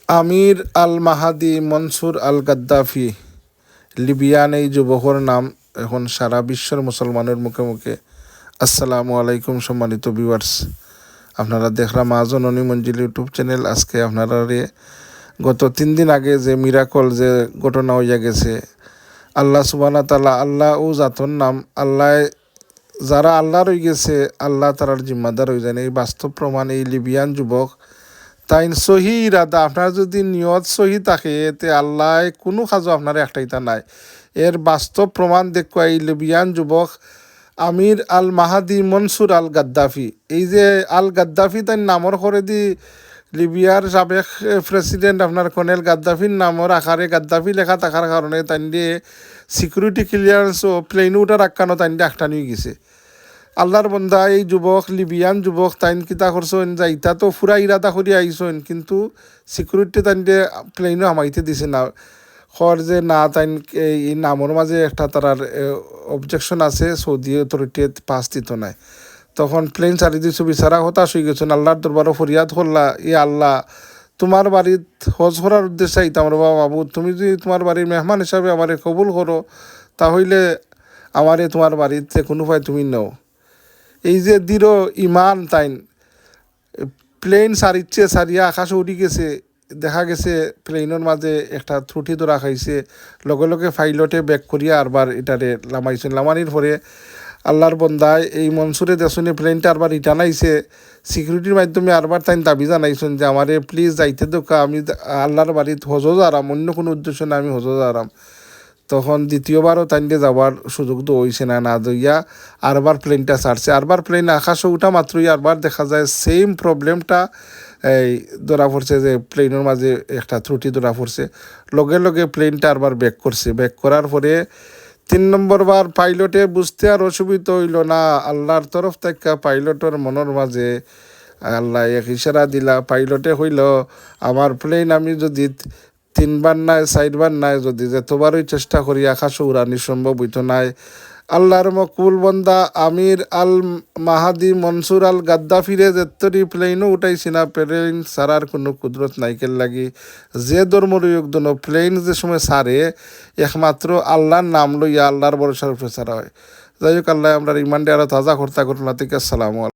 আমির আল মাহাদি মনসুর আল Gaddafi Libyan এই যুবকের নাম এখন সারা বিশ্বের মুসলমানের মুখে মুখে। আসসালামু আলাইকুম সম্মানিত ভিউয়ার্স, আপনারা দেখলাম জননী মঞ্জিল ইউটিউব চ্যানেল। আজকে আপনারা গত 3 দিন আগে যে মিরাকল যে ঘটনা হইয়া গেছে, আল্লাহ সুবহানাহু তাআলা, আল্লাহ ও জাতর নাম আল্লাহ, যারা আল্লাহর হয়ে গেছে আল্লাহ তারার জিম্মাদার হয়ে যায়। এই বাস্তব প্রমাণ এই লিবিয়ান যুবক তাই সহি ইরাদা, আপনার যদি নিয়ত সহি থাকে তে আল্লাহ কোনো কাজও আপনার একটাইতা নাই। এর বাস্তব প্রমাণ দেখুয়া এই লিবিয়ান যুবক আমির আল মাহাদি মনসুর আল গাদ্দাফি, এই যে আল গাদ্দাফি তাই নামর করে দি লিবিয়ার সাবেক প্রেসিডেন্ট আপনার কর্নেল গাদ্দাফির নামর আকারে গাদ্দাফি লেখা থাকার কারণে তাই দিয়ে সিকিউরিটি ক্লিয়ারেন্স ও প্লেন উঠার আক্কানো তাই দিয়ে আটটানি গেছে। আল্লাহর বন্দা এই যুবক লিবিয়ান যুবক তাইন কিতা করছেন যাইতা তো ফুরা ইরাদা করি আইসেন, কিন্তু সিকিউরিটি তাইন প্লেনও হামাইতে দিছে না। খর যে না তাইন এই নামর মাঝে একটা তারার অবজেকশন আছে, সৌদি অথরিটি পাস দিত নাই। তখন প্লেন ছাড়ি দিছো, বিচারা হতাশ হয়ে গেছেন। আল্লাহর দরবারও ফরিয়াদ করলা, আল্লাহ তোমার বাড়িত হজ করার উদ্দেশ্যে আইতাম রে বাবু, তুমি যদি তোমার বাড়ির মেহমান হিসাবে আমারে কবুল করো তাহলে আমারে তোমার বাড়িতে কোনো ভাই তুমি নাও। এই যে দৃঢ় ইমান তাইন প্লেন সারিয়া আকাশে উঠি গেছে। দেখা গেছে প্লেনের মাঝে একটা ত্রুটি ধরা খাইছে, লগে লগে ফাইলটে ব্যাক করিয়া আরবার এটারে লামাইছেন। লামানির পরে আল্লাহর বন্দায় এই মনসুরে দেশনে প্লেনটা আরবার রিটার্ন আইছে। সিকিউরিটির মাধ্যমে আরবার তাই দাবি জানাইছেন যে আমারে প্লিজ যাইতে দোকা, আমি আল্লাহর বাড়িত হজও আরাম, অন্য কোনো উদ্দেশ্য না, আমি হজও আরাম। তখন দ্বিতীয়বারও তাইনকে যাওয়ার সুযোগ তো হয়েছে না, না দইয়া আরবার প্লেনটা ছাড়ছে। আরবার প্লেন আকাশে উঠা মাত্রই আরবার দেখা যায় সেম প্রবলেমটা এই ধরা পড়ছে, যে প্লেনের মাঝে একটা ত্রুটি ধরা পড়ছে। লগে লগে প্লেনটা আরবার ব্যাক করছে। ব্যাক করার পরে 3 নম্বর বার পাইলটে বুঝতে আর অসুবিধা হইল না। আল্লাহর তরফ থেকে পাইলটের মনের মাঝে আল্লাহ এক ইশারা দিলা। পাইলটে হইল আমার প্লেন আমি যদি 3বার নাই 4বার নাই, যদি যতবারই চেষ্টা করি আকাশে উড়ানি সম্ভব হইতো নাই। আল্লাহর মকবুল বন্দা আমির আল মাহাদি মনসুর আল গাদ্দাফিরে যেতরি প্লেনও উঠাইছি না, প্লেন সারার কোনো কুদরত নাইকেল লাগি। যে ধর্মরয়োগ দন প্লেন যে সময় সারে একমাত্র আল্লাহর নাম লইয়া আল্লাহর ভরসার উপরে সারা হয়। যাই হোক, আল্লাহ আমরা ইমানডে আরও তাজা কর্তা ঘটনা থেকে। আসসালামু আলাইকুম।